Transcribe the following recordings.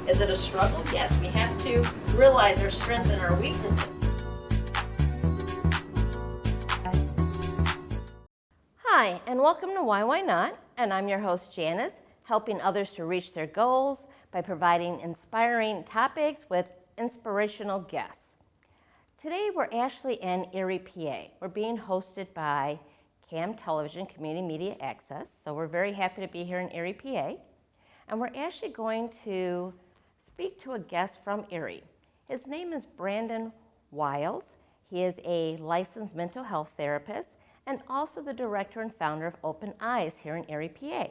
Is it a struggle? Yes, we have to realize our strengths and our weaknesses. Hi, and welcome to Why Not? And I'm your host, Janice, helping others to reach their goals by providing inspiring topics with inspirational guests. Today, we're actually in Erie, PA. We're being hosted by CAM Television Community Media Access, so we're very happy to be here in Erie, PA. And we're actually going to speak to a guest from Erie. His name is Brandon Wyle. He is a licensed mental health therapist and also the director and founder of Open Eyes here in Erie, PA.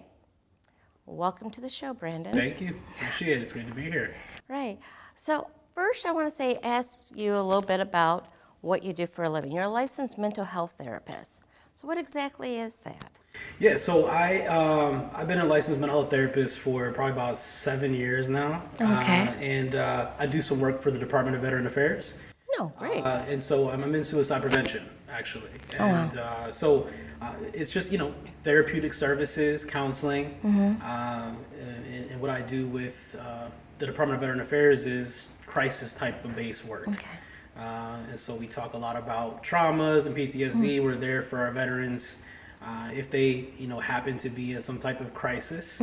Welcome to the show, Brandon. Thank you. Appreciate it. It's great to be here. Right. So first I want to ask you a little bit about what you do for a living. You're a licensed mental health therapist. So what exactly is that? Yeah, so I've been a licensed mental health therapist for probably about 7 years now. Okay. And I do some work for the Department of Veteran Affairs. Oh, great. And so I'm in suicide prevention, actually. And it's just, therapeutic services, counseling. And what I do with the Department of Veteran Affairs is crisis type of base work. Okay. And so we talk a lot about traumas and PTSD. We're there for our veterans. If they, happen to be in some type of crisis,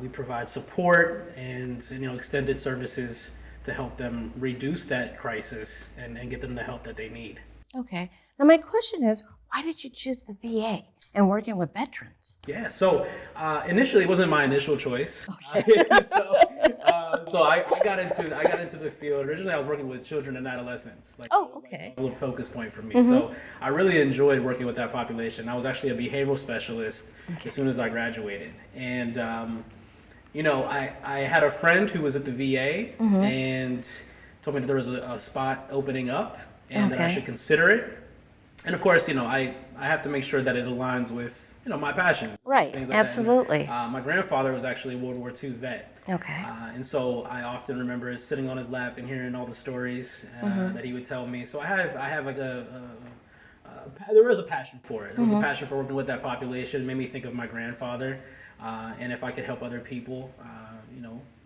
we provide support and, extended services to help them reduce that crisis and get them the help that they need. Okay. Now my question is, why did you choose the VA and working with veterans? Yeah, so initially it wasn't my initial choice. Okay. So I got into the field. Originally I was working with children and adolescents. That was a little focus point for me. So I really enjoyed working with that population. I was actually a behavioral specialist as soon as I graduated. And I had a friend who was at the VA and told me that there was a spot opening up and that I should consider it. And of course, I have to make sure that it aligns with, my passions. Right, things like absolutely. That. My grandfather was actually a World War II vet. Okay. And so I often remember sitting on his lap and hearing all the stories that he would tell me. So I have like there was a passion for it. There was a passion for working with that population. It made me think of my grandfather. And if I could help other people,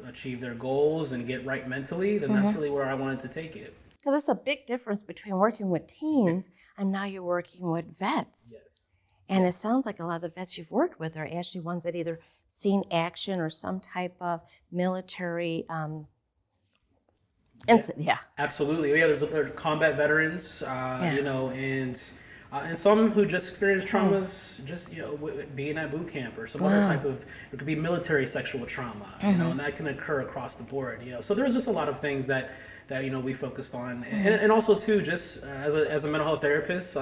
achieve their goals and get right mentally, then that's really where I wanted to take it. So there's a big difference between working with teens and now you're working with vets. Yes. And it sounds like a lot of the vets you've worked with are actually ones that either seen action or some type of military incident. Yeah. Absolutely. Yeah, there are combat veterans, and some who just experienced traumas, just being at boot camp or some other type of. It could be military sexual trauma, and that can occur across the board. So there's just a lot of things that we focused on, and also too, just as a mental health therapist,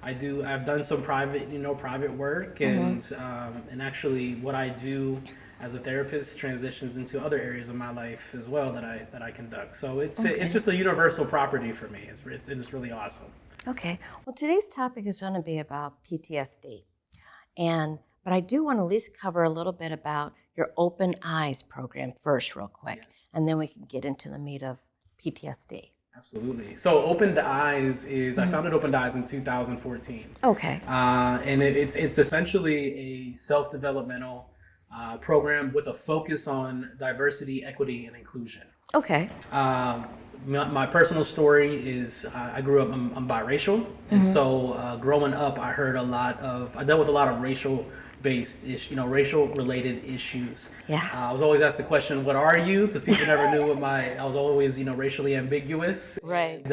I've done some private work, and actually what I do as a therapist transitions into other areas of my life as well that I conduct. So it's just a universal property for me. It's really awesome. Okay. Well, today's topic is going to be about PTSD, but I do want to at least cover a little bit about your Open Eyes program first, real quick, and then we can get into the meat of PTSD. Absolutely. So Open Eyes is, I founded Open Eyes in 2014. Okay. And it's essentially a self-developmental program with a focus on diversity, equity, and inclusion. Okay. My personal story is I grew up, I'm biracial. And so growing up, I dealt with a lot of racial-based, racial-related issues. Yeah. I was always asked the question, what are you? Because people never knew I was always, racially ambiguous. Right.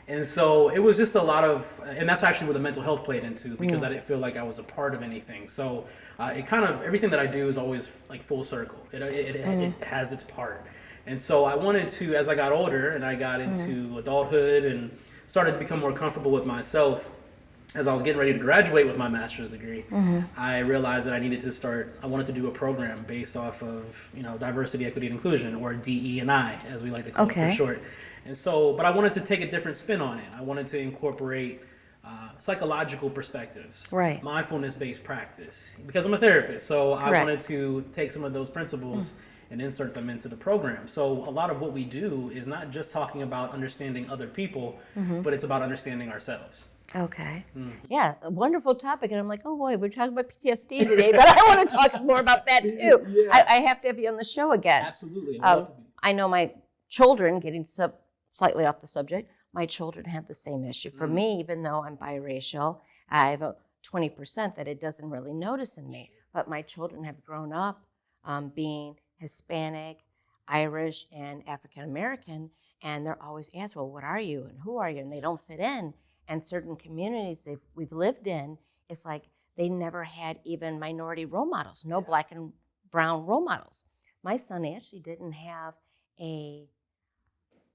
And so it was just a lot of, and that's actually where the mental health played into, because I didn't feel like I was a part of anything. So it kind of, everything that I do is always like full circle. It has its part. And so I wanted to, as I got older and I got into adulthood and started to become more comfortable with myself, as I was getting ready to graduate with my master's degree, I realized that I wanted to do a program based off of, diversity, equity, and inclusion, or DE&I, as we like to call it for short. And so, but I wanted to take a different spin on it. I wanted to incorporate psychological perspectives, right, mindfulness-based practice. Because I'm a therapist, so correct. I wanted to take some of those principles and insert them into the program. So a lot of what we do is not just talking about understanding other people, but it's about understanding ourselves. Okay. Yeah, a wonderful topic. And I'm like, oh boy, we're talking about PTSD today, but I want to talk more about that too. Yeah. I have to have you on the show again. Absolutely. I'd love to be. I know my children, getting slightly off the subject, my children have the same issue. For me, even though I'm biracial, I have a 20% that it doesn't really notice in me. But my children have grown up being Hispanic, Irish, and African American, and they're always asked, well, what are you and who are you? And they don't fit in. And certain communities we've lived in, it's like they never had even minority role models, no black and brown role models. My son actually didn't have a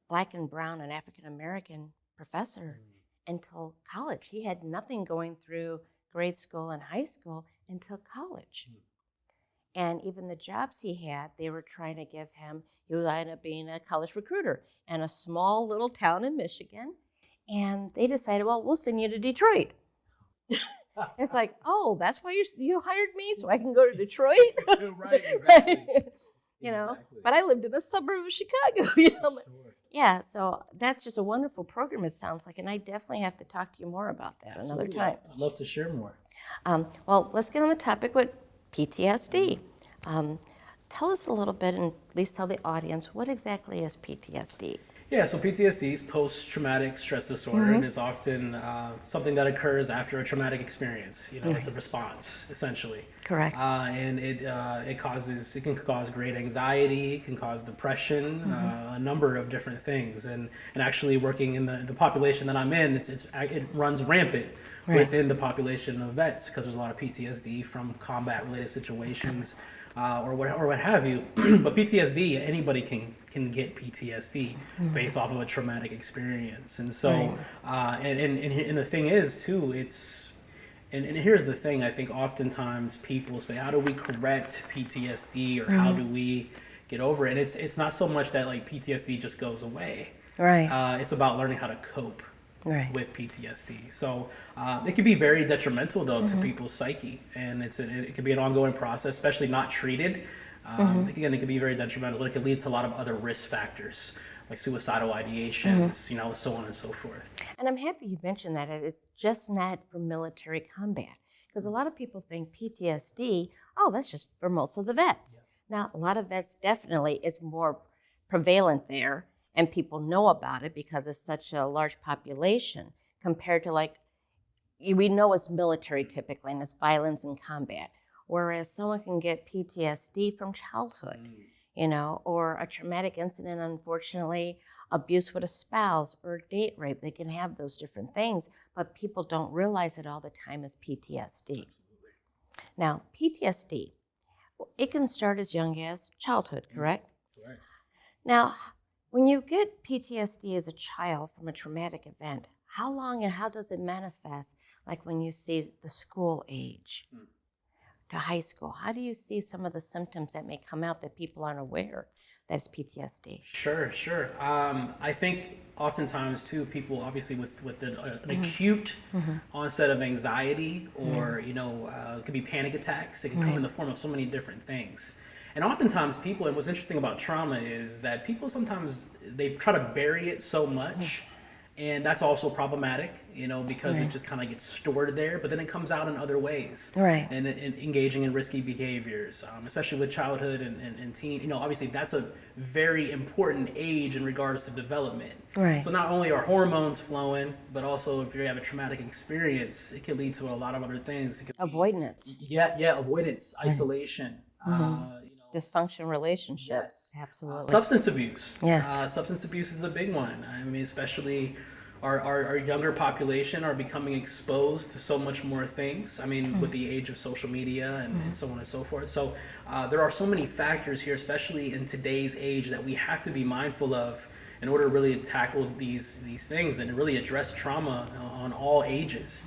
black and brown and African American professor until college. He had nothing going through grade school and high school until college. And even the jobs he had, they were trying to give him, he would end up being a college recruiter in a small little town in Michigan. And they decided, well, we'll send you to Detroit. It's like, oh, that's why you hired me, so I can go to Detroit? Right, exactly. You know, Exactly. but I lived in a suburb of Chicago, you know. Sure. Yeah, so that's just a wonderful program, it sounds like, and I definitely have to talk to you more about that another time. I'd love to share more. Well, let's get on the topic with PTSD. Tell us a little bit, and at least tell the audience, what exactly is PTSD? Yeah, so PTSD is post-traumatic stress disorder, and is often something that occurs after a traumatic experience. You know, it's a response, essentially. Correct. And it can cause great anxiety, it can cause depression, a number of different things. And actually working in the population that I'm in, it runs rampant within the population of vets, because there's a lot of PTSD from combat-related situations. Or what have you. But PTSD, anybody can get PTSD based off of a traumatic experience. And so, and the thing is too, and here's the thing, I think oftentimes people say, how do we correct PTSD, or how do we get over it? And it's not so much that like PTSD just goes away. Right. It's about learning how to cope with PTSD. So it can be very detrimental though to people's psyche, and it can be an ongoing process, especially not treated. Again, it can be very detrimental. It can lead to a lot of other risk factors like suicidal ideations, you know, so on and so forth. And I'm happy you mentioned that it's just not for military combat, because a lot of people think PTSD, oh, that's just for most of the vets. Now, a lot of vets definitely, it's more prevalent there, and people know about it because it's such a large population compared to, like, we know it's military typically, and it's violence and combat, whereas someone can get PTSD from childhood, you know, or a traumatic incident, unfortunately, abuse with a spouse or date rape. They can have those different things, but people don't realize it all the time as PTSD. Now, PTSD, it can start as young as childhood, correct? Correct. Now, when you get PTSD as a child from a traumatic event, how long and how does it manifest? Like when you see the school age to high school, how do you see some of the symptoms that may come out that people aren't aware that's PTSD? Sure. I think oftentimes too, people obviously with an acute onset of anxiety, or you know, it could be panic attacks. It can come in the form of so many different things. And oftentimes people, and what's interesting about trauma is that people sometimes, they try to bury it so much, and that's also problematic, you know, because it just kind of gets stored there, but then it comes out in other ways. And engaging in risky behaviors, especially with childhood and teen, you know, obviously that's a very important age in regards to development. So not only are hormones flowing, but also if you have a traumatic experience, it can lead to a lot of other things. Avoidance. Avoidance, isolation, you know, Dysfunction relationships. Absolutely. Substance abuse. Yes. Substance abuse is a big one. I mean, especially our younger population are becoming exposed to so much more things. I mean, with the age of social media and so on and so forth. So there are so many factors here, especially in today's age, that we have to be mindful of in order to really tackle these things and really address trauma on all ages.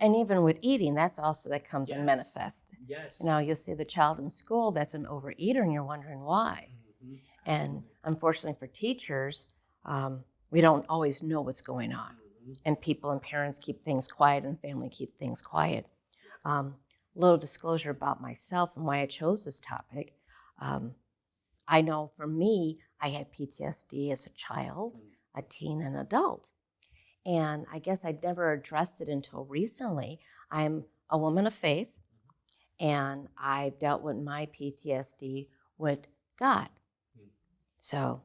And even with eating, that's also that comes and manifests. Yes. You know, you'll see the child in school that's an overeater, and you're wondering why. And unfortunately for teachers, we don't always know what's going on. and people and parents keep things quiet and family keep things quiet. Little disclosure about myself and why I chose this topic. I know for me, I had PTSD as a child, a teen, and adult. And I guess I'd never addressed it until recently. I'm a woman of faith, and I dealt with my PTSD with God. So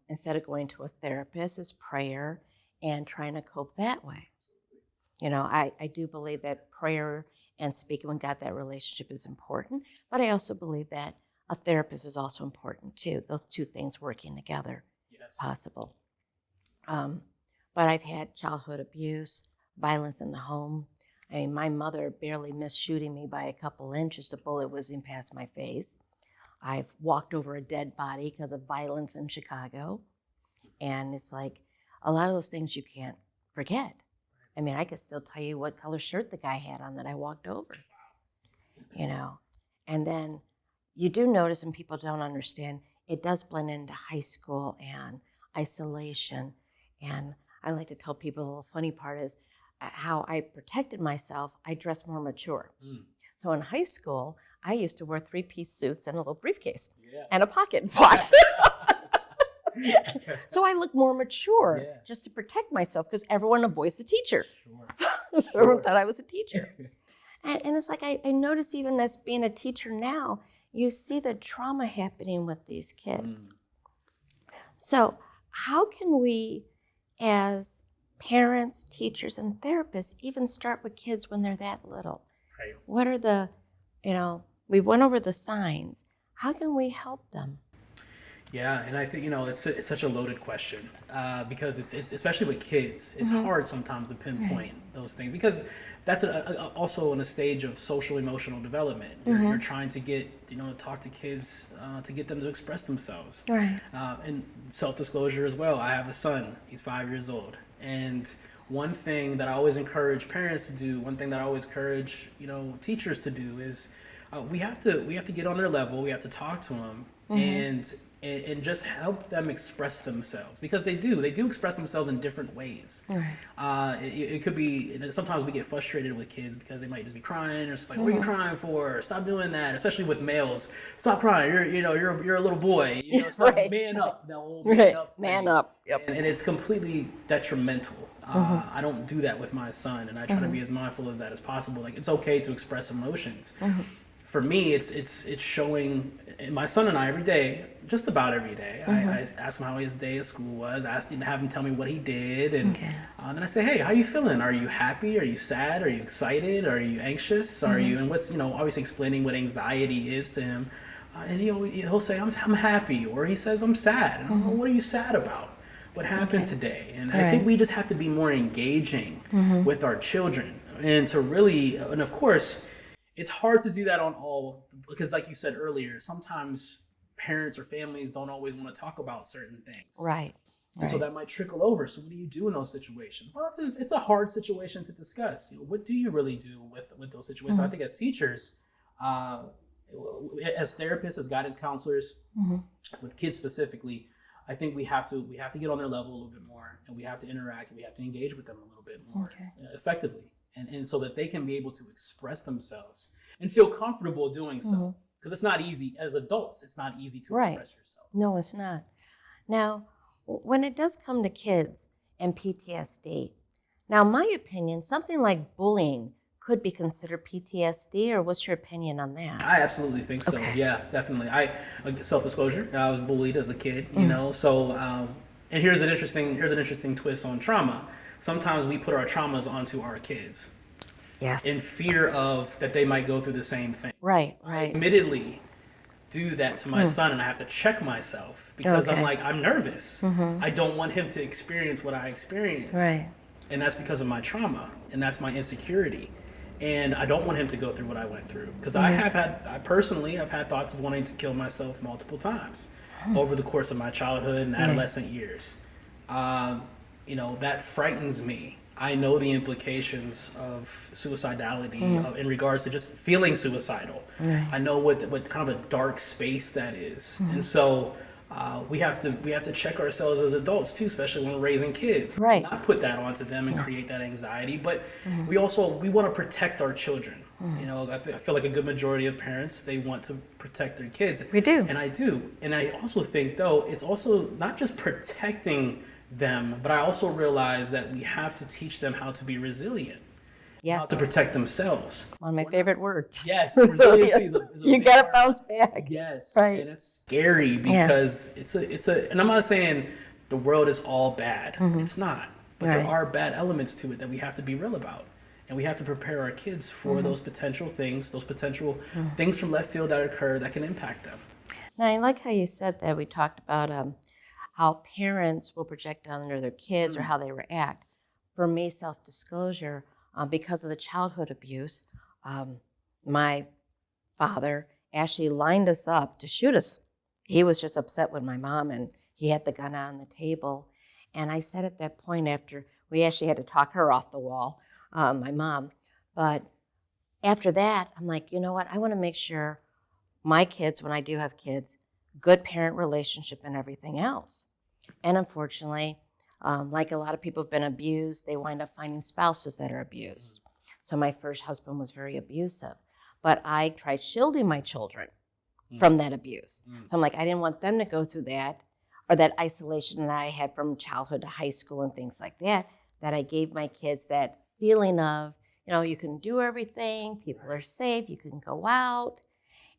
instead of going to a therapist, it's prayer and trying to cope that way. You know, I do believe that prayer and speaking with God, that relationship is important, but I also believe that a therapist is also important too. Those two things working together, possible. But I've had childhood abuse, violence in the home. I mean, my mother barely missed shooting me by a couple inches. The bullet whizzing past my face. I've walked over a dead body because of violence in Chicago. And it's like a lot of those things you can't forget. I mean, I could still tell you what color shirt the guy had on that I walked over, you know. And then you do notice, and people don't understand, it does blend into high school and isolation. And I like to tell people the funny part is how I protected myself, I dressed more mature. So in high school, I used to wear 3-piece suits and a little briefcase and a pocket watch. So I look more mature just to protect myself because everyone avoids the teacher. So everyone thought I was a teacher. And it's like I notice even as being a teacher now, you see the trauma happening with these kids. So how can we, as parents, teachers, and therapists, even start with kids when they're that little? Right. What are the, you know, we went over the signs. How can we help them? Yeah, and I think, you know, it's such a loaded question because it's especially with kids, it's hard sometimes to pinpoint those things because that's also in a stage of social emotional development. You're trying to get, you know, talk to kids to get them to express themselves. Right. And self-disclosure as well. I have a son. He's 5 years old, and one thing that I always encourage parents to do, one thing that I always encourage, you know, teachers to do is we have to get on their level. We have to talk to them and just help them express themselves because they do express themselves in different ways. Right. It could be, sometimes we get frustrated with kids because they might just be crying or just like, what are you crying for? Stop doing that. Especially with males, stop crying. You're a little boy. You know, stop, man up. No, man up. Man up. Yep. And it's completely detrimental. I don't do that with my son, and I try to be as mindful of that as possible. Like, it's okay to express emotions. For me, it's showing my son and I every day, just about every day. I ask him how his day at school was. I asked him to have him tell me what he did, and then I say, hey, how are you feeling? Are you happy? Are you sad? Are you excited? Are you anxious? Are you? And what's, you know, obviously explaining what anxiety is to him, and he'll say, I'm happy, or he says, I'm sad. And I'm like, what are you sad about? What happened today? And I think we just have to be more engaging with our children, and to really, and of course, it's hard to do that on all, because like you said earlier, sometimes parents or families don't always want to talk about certain things. Right. And so that might trickle over. So what do you do in those situations? Well, it's a hard situation to discuss. You know, what do you really do with those situations? I think as teachers, as therapists, as guidance counselors, with kids specifically, I think we have to get on their level a little bit more, and we have to interact, and we have to engage with them a little bit more effectively. And so that they can be able to express themselves and feel comfortable doing so. Because it's not easy, as adults, it's not easy to express yourself. No, it's not. Now, when it does come to kids and PTSD, now my opinion, something like bullying could be considered PTSD, or what's your opinion on that? I absolutely think so. Yeah, definitely. Self-disclosure, I was bullied as a kid, you know, so, and here's an interesting twist on trauma. Sometimes we put our traumas onto our kids. Yes. In fear of that they might go through the same thing. Right. I admittedly do that to my son, and I have to check myself because I'm like, I'm nervous. I don't want him to experience what I experienced. Right. And that's because of my trauma, and that's my insecurity. And I don't want him to go through what I went through, because I personally have had thoughts of wanting to kill myself multiple times over the course of my childhood and adolescent years. You know, that frightens me. I know the implications of suicidality in regards to just feeling suicidal. I know what kind of a dark space that is. And so we have to check ourselves as adults too, especially when we're raising kids. Right. Not put that onto them and create that anxiety, but we want to protect our children. You know, I feel like a good majority of parents, they want to protect their kids. We do. And I do. And I also think, though, it's also not just protecting them, but I also realize that we have to teach them how to be resilient. Yes. How to protect themselves. One of my favorite words. Yes. Resiliency is a you big got to part. bounce back. Yes. Right. And it's scary because it's a, and I'm not saying the world is all bad. It's not. But there are bad elements to it that we have to be real about. And we have to prepare our kids for those potential things, things from left field that occur that can impact them. Now, I like how you said that. We talked about how parents will project onto their kids or how they react. For me, self-disclosure, because of the childhood abuse, my father actually lined us up to shoot us. He was just upset with my mom, and he had the gun on the table. And I said at that point, after we actually had to talk her off the wall, my mom, but after that, I'm like, you know what? I want to make sure my kids, when I do have kids, good parent relationship and everything else. And unfortunately, like a lot of people have been abused, they wind up finding spouses that are abused. So my first husband was very abusive, but I tried shielding my children from that abuse. So I'm like, I didn't want them to go through that, or that isolation that I had from childhood to high school and things like that, that I gave my kids that feeling of, you know, you can do everything, people are safe, you can go out.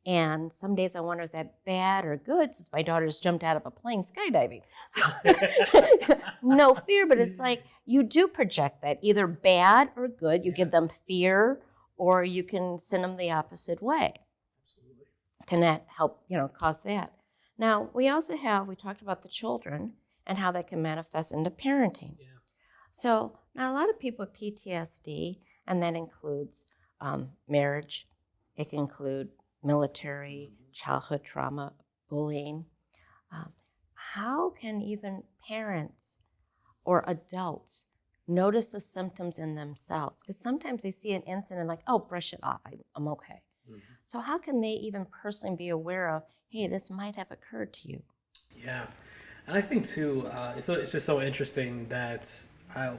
And some days I wonder if that's bad or good, since my daughter's jumped out of a plane skydiving. So, no fear, but it's like you do project that, either bad or good. You give them fear, or you can send them the opposite way. Absolutely. Can that help, you know, cause that? Now, we talked about the children and how that can manifest into parenting. Yeah. So now a lot of people with PTSD, and that includes marriage, it can include military, childhood trauma, bullying. How can even parents or adults notice the symptoms in themselves? Because sometimes they see an incident like, oh, brush it off, I'm okay. So how can they even personally be aware of, hey, this might have occurred to you? Yeah. And I think too, it's just so interesting that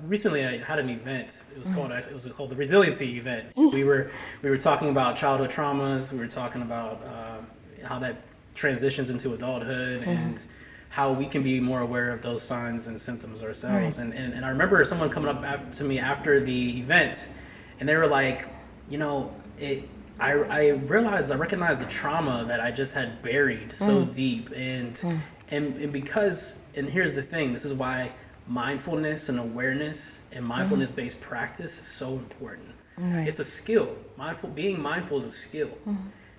recently I had an event. It was called the Resiliency Event. We were talking about childhood traumas. We were talking about how that transitions into adulthood and how we can be more aware of those signs and symptoms ourselves. And I remember someone coming up to me after the event, and they were like, you know, I recognized the trauma that I just had buried so deep, and because, and here's the thing, this is why mindfulness and awareness and mindfulness-based practice is so important. It's a skill. Being mindful is a skill,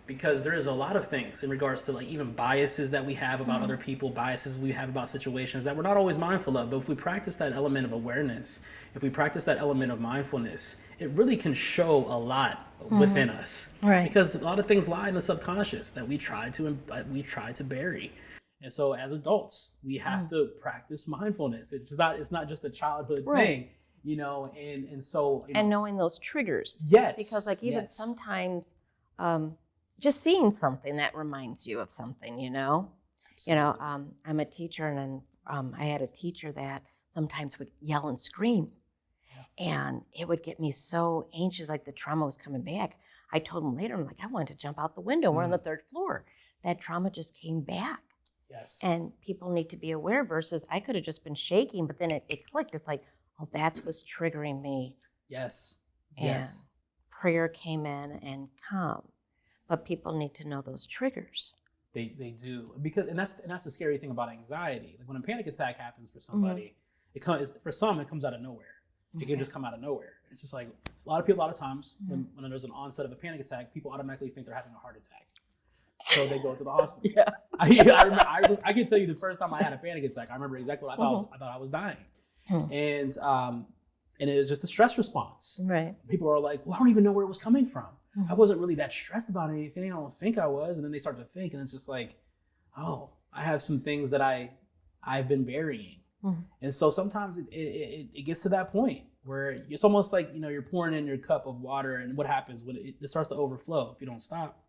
because there is a lot of things in regards to, like, even biases that we have about other people, biases we have about situations that we're not always mindful of. But if we practice that element of awareness, if we practice that element of mindfulness, it really can show a lot within us. Because a lot of things lie in the subconscious that we try to bury. And so as adults, we have to practice mindfulness. It's not just a childhood thing, you know, and so, you know, and knowing those triggers. Yes. Because like even sometimes just seeing something that reminds you of something, you know. Absolutely. You know, I'm a teacher, and I had a teacher that sometimes would yell and scream. And it would get me so anxious, like the trauma was coming back. I told him later, I'm like, I wanted to jump out the window. We're on the 3rd floor. That trauma just came back. Yes. And people need to be aware, versus I could have just been shaking, but then it clicked. It's like, oh, that's what's triggering me. Yes. And yes. prayer came in and calm. But people need to know those triggers. They do, because and that's the scary thing about anxiety. Like when a panic attack happens for somebody, for some it comes out of nowhere. It can just come out of nowhere. It's just like a lot of times when there's an onset of a panic attack, people automatically think they're having a heart attack, so they go to the hospital. I can tell you the first time I had a panic attack, I remember exactly what I thought. I thought I was dying, and it was just a stress response. Right. People are like, well, I don't even know where it was coming from. I wasn't really that stressed about anything. I don't think I was. And then they start to think, and it's just like, oh, I have some things that I've been burying. And so sometimes it gets to that point where it's almost like, you know, you're pouring in your cup of water, and what happens when it starts to overflow if you don't stop.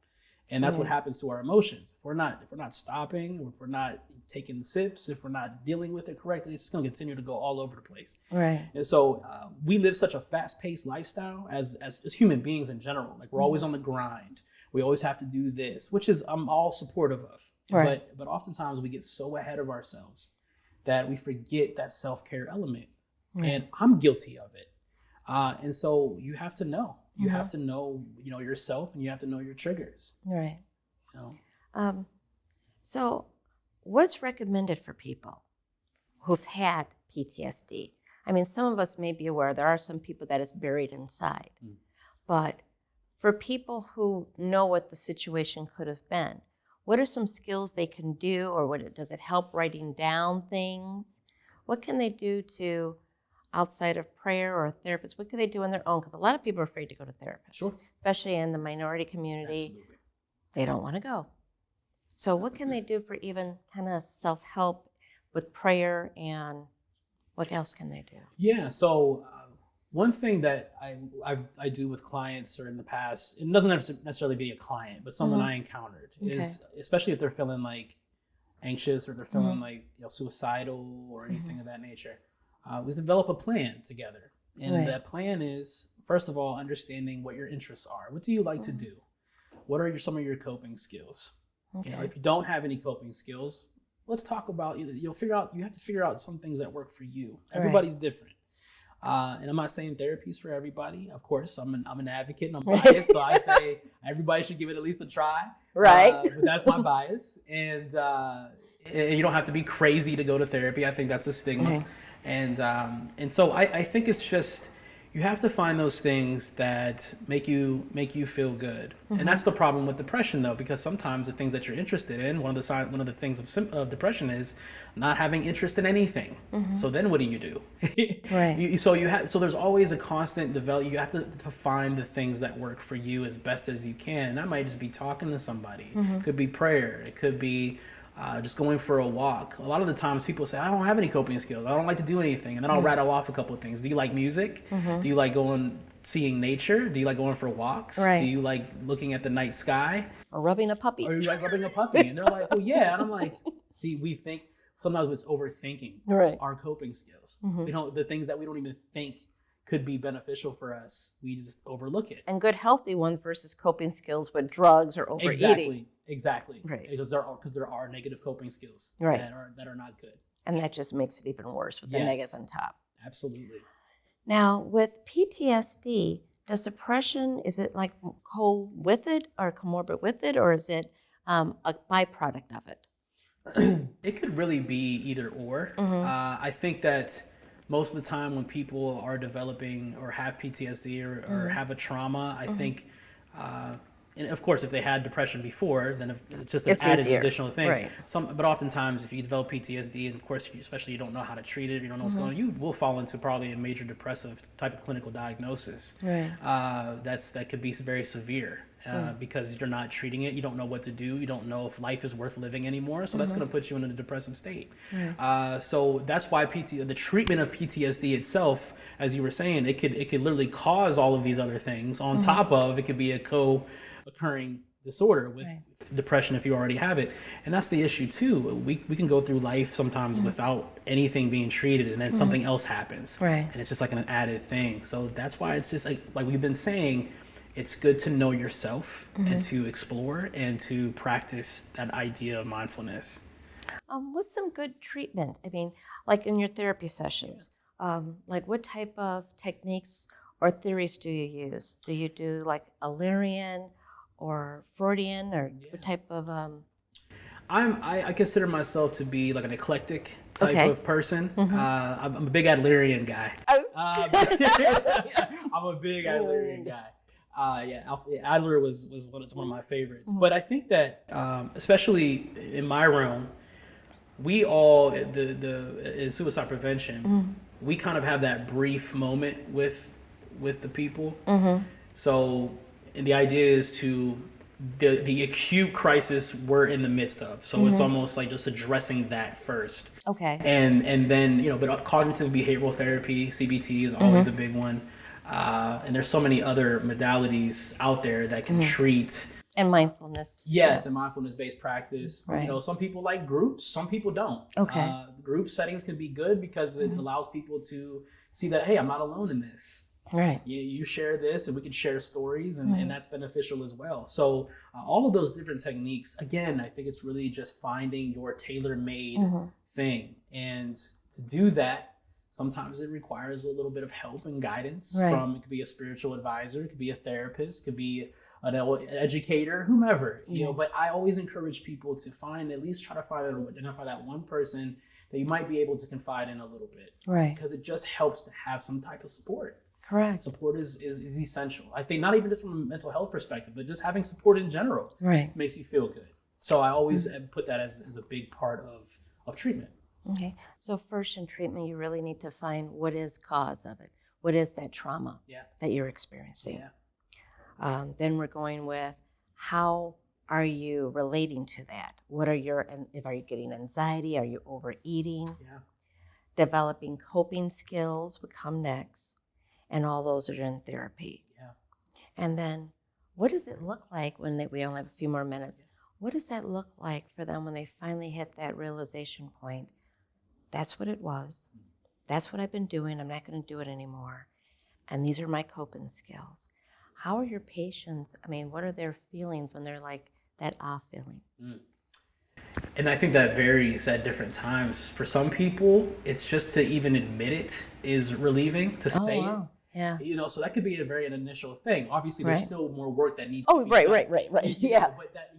And that's what happens to our emotions. If we're not stopping, or if we're not taking sips, if we're not dealing with it correctly, it's just going to continue to go all over the place. Right. And so we live such a fast-paced lifestyle as human beings in general. Like we're always on the grind. We always have to do this, which is I'm all supportive of. Right. But oftentimes we get so ahead of ourselves that we forget that self-care element. Right. And I'm guilty of it. And so you have to know. You have to know, yourself, and you have to know your triggers. Right. So what's recommended for people who've had PTSD? I mean, some of us may be aware there are some people that is buried inside. But for people who know what the situation could have been, what are some skills they can do, or does it help writing down things? What can they do to, outside of prayer or a therapist, what can they do on their own? Because a lot of people are afraid to go to therapists, especially in the minority community. Absolutely. They don't want to go. So what can they do for even kind of self-help with prayer, and what else can they do? Yeah, so one thing that I do with clients, or in the past, it doesn't necessarily be a client, but someone I encountered is, especially if they're feeling like anxious, or they're feeling like suicidal or anything of that nature, was develop a plan together. And that plan is, first of all, understanding what your interests are. What do you like to do? What are some of your coping skills? If you don't have any coping skills, let's talk about, you have to figure out some things that work for you. Everybody's different. And I'm not saying therapy's for everybody. Of course, I'm an advocate and I'm biased, so I say everybody should give it at least a try. Right. But that's my bias. And you don't have to be crazy to go to therapy. I think that's a stigma. And so I think it's just, you have to find those things that make you feel good. And that's the problem with depression, though, because sometimes the things that you're interested in, one of the things of depression is not having interest in anything. So then what do you do? Right. So there's always a constant develop. You have to find the things that work for you as best as you can. And that might just be talking to somebody. It could be prayer. It could be just going for a walk. A lot of the times people say, I don't have any coping skills. I don't like to do anything. And then I'll rattle off a couple of things. Do you like music? Do you like seeing nature? Do you like going for walks? Right. Do you like looking at the night sky? Or rubbing a puppy? Or you like rubbing a puppy? And they're like, well, yeah. And I'm like, see, we think sometimes it's overthinking our coping skills. The things that we don't even think could be beneficial for us, we just overlook it. And good healthy ones versus coping skills with drugs or overeating. Exactly. Right. Because there are negative coping skills that are not good. And that just makes it even worse with the negative on top. Absolutely. Now, with PTSD, does depression, is it like with it or comorbid with it, or is it a byproduct of it? It could really be either or. I think that most of the time when people are developing or have PTSD or have a trauma, I think, and of course, if they had depression before, then it's just an added additional thing. Right. But oftentimes, if you develop PTSD, and of course, especially you don't know how to treat it, you don't know what's going on, you will fall into probably a major depressive type of clinical diagnosis. Right. That could be very severe. Because you're not treating it, you don't know what to do, you don't know if life is worth living anymore, so that's going to put you in a depressive state. So that's why the treatment of PTSD itself, as you were saying, it could literally cause all of these other things on top of, it could be a co-occurring disorder with depression if you already have it. And that's the issue too. We can go through life sometimes without anything being treated, and then something else happens. And it's just like an added thing. So that's why it's just like we've been saying, it's good to know yourself and to explore and to practice that idea of mindfulness. What's some good treatment? I mean, like in your therapy sessions, like what type of techniques or theories do you use? Do you do like Illyrian or Freudian, or what type of? I consider myself to be like an eclectic type of person. I'm a big Adlerian guy. I'm a big Adlerian guy. Adler was one of my favorites. But I think that, especially in my realm, we all, in suicide prevention, we kind of have that brief moment with the people. So, and the idea is to the acute crisis we're in the midst of. So it's almost like just addressing that first. Okay. And then, but cognitive behavioral therapy, CBT, is always a big one. And there's so many other modalities out there that can treat And mindfulness. Yes, and mindfulness-based practice. Right. You know, some people like groups, some people don't. Okay. Group settings can be good because it allows people to see that, hey, I'm not alone in this. Right. You share this and we can share stories and that's beneficial as well. So all of those different techniques, again, I think it's really just finding your tailor-made thing. And to do that, sometimes it requires a little bit of help and guidance from, it could be a spiritual advisor, it could be a therapist, it could be an educator, whomever, you know, but I always encourage people to at least try to identify that one person that you might be able to confide in a little bit. Right. Because it just helps to have some type of support. Correct. Support is essential. I think not even just from a mental health perspective, but just having support in general makes you feel good. So I always put that as a big part of treatment. Okay. So first in treatment, you really need to find what is cause of it. What is that trauma that you're experiencing? Yeah. Then we're going with how are you relating to that? What are are you getting anxiety? Are you overeating? Yeah. Developing coping skills would come next. And all those are in therapy. Yeah. And then what does it look like when we only have a few more minutes? What does that look like for them when they finally hit that realization point? That's what it was. That's what I've been doing. I'm not going to do it anymore. And these are my coping skills. How are your patients? I mean, what are their feelings when they're like that feeling? And I think that varies at different times. For some people, it's just to even admit it is relieving to say it. Yeah. You know, so that could be an initial thing. Obviously, there's still more work that needs to be done. Right. You Yeah. know,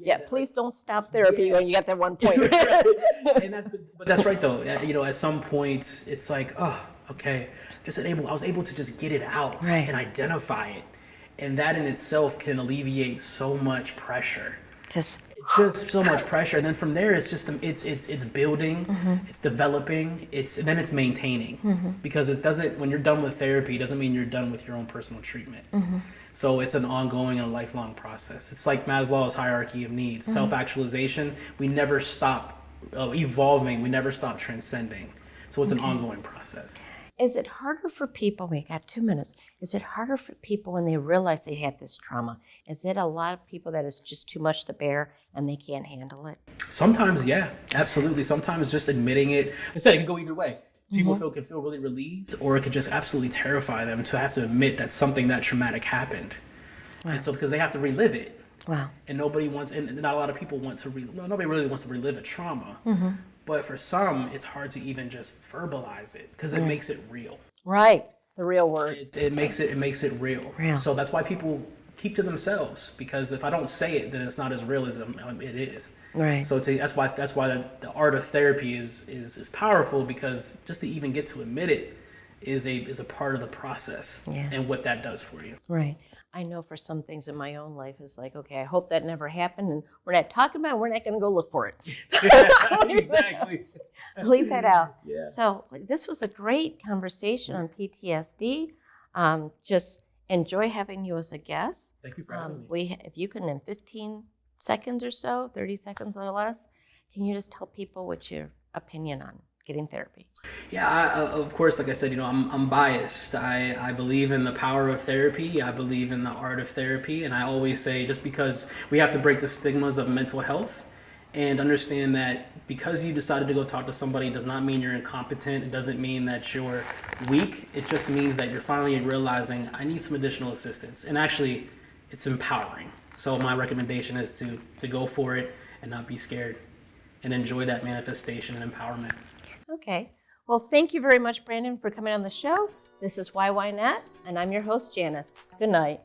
but Please don't stop therapy when you get that one point. But that's right, though. You know, at some point, it's like, oh, okay, I was able to just get it out and identify it. And that in itself can alleviate so much pressure. Just so much pressure, and then from there it's just it's building, it's developing, and then it's maintaining, because it doesn't, when you're done with therapy, it doesn't mean you're done with your own personal treatment. So it's an ongoing and a lifelong process. It's like Maslow's hierarchy of needs, self-actualization. We never stop evolving, we never stop transcending. So it's an ongoing process. Is it harder for people, we got 2 minutes, is it harder for people when they realize they had this trauma? Is it a lot of people that it's just too much to bear and they can't handle it? Sometimes, yeah, absolutely. Sometimes just admitting it, I said it can go either way. People can feel really relieved, or it could just absolutely terrify them to have to admit that something that traumatic happened. Wow. And so because they have to relive it. Wow. And nobody wants, and not a lot of people want to nobody really wants to relive a trauma. But for some, it's hard to even just verbalize it because it makes it real. Right, the real word. It makes it real. So that's why people keep to themselves, because if I don't say it, then it's not as real as it is. Right. So that's why the art of therapy is powerful, because just to even get to admit it is a part of the process and what that does for you. Right. I know for some things in my own life is like, okay, I hope that never happened, and we're not talking about it, we're not going to go look for it. Exactly. Leave that out. Yeah. So this was a great conversation on PTSD. Just enjoy having you as a guest. Thank you for having me. If you can, in 15 seconds or so, 30 seconds or less, can you just tell people what's your opinion on getting therapy? Yeah, of course, like I said, I'm biased. I believe in the power of therapy. I believe in the art of therapy. And I always say, just because we have to break the stigmas of mental health and understand that because you decided to go talk to somebody does not mean you're incompetent. It doesn't mean that you're weak. It just means that you're finally realizing, I need some additional assistance. And actually, it's empowering. So my recommendation is to go for it and not be scared and enjoy that manifestation and empowerment. Okay. Well, thank you very much, Brandon, for coming on the show. This is Why Not? And I'm your host, Janice. Good night.